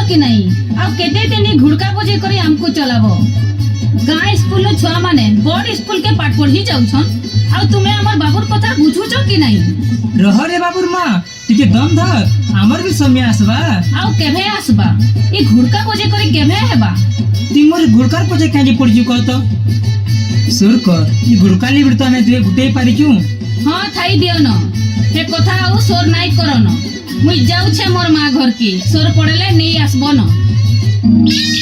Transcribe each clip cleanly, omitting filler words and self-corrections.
कि नहीं अब केते तेनी घुड़का बजे करी हमको चलाबो गाय स्कूल छुआ माने बड़ स्कूल के पाठ पढ़ी जाउछन आ तुमे हमर बाबूर कथा बुझुछो कि नहीं रह रे बाबूर मां टिके दम धर हमर भी समय आसबा आ केभे आसबा ई घुड़का बजे करी केभे हेबा तिमोर घुड़कार बजे काजे पड़जु कहतो सुर कर ई घुड़का लिबरता में तुए गुटे पारिचू हां थाई दियो न हे कथा आ सोर नाइ करो न मुई जाऊ छे मोर मां घर की सोर पड़ले नहीं आसबो न Thank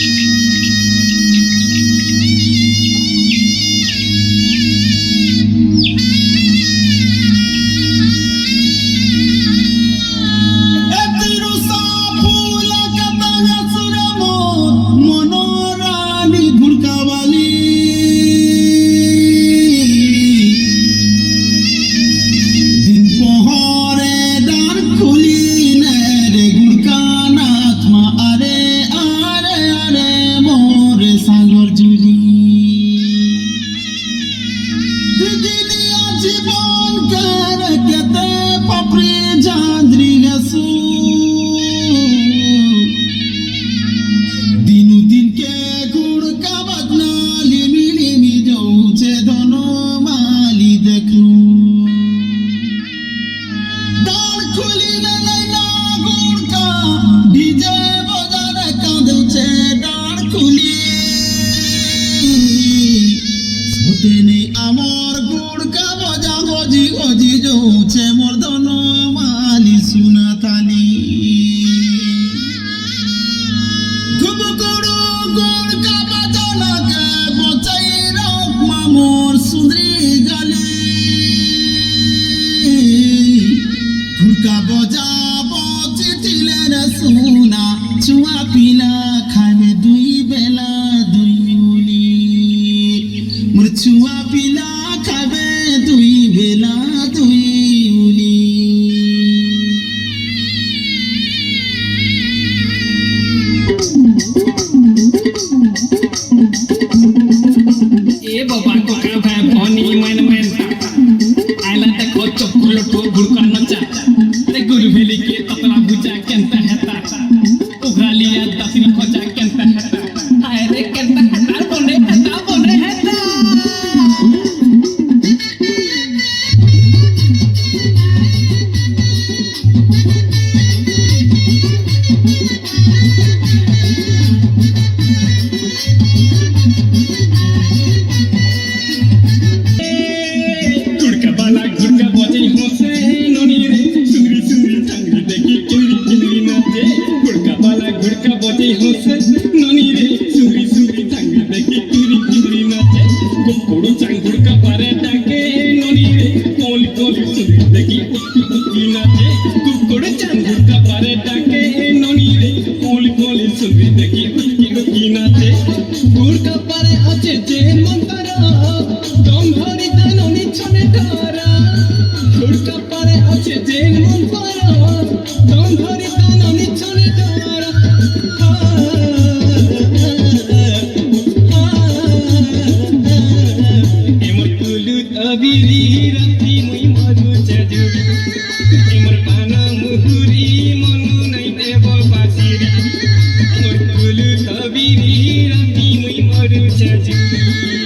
you.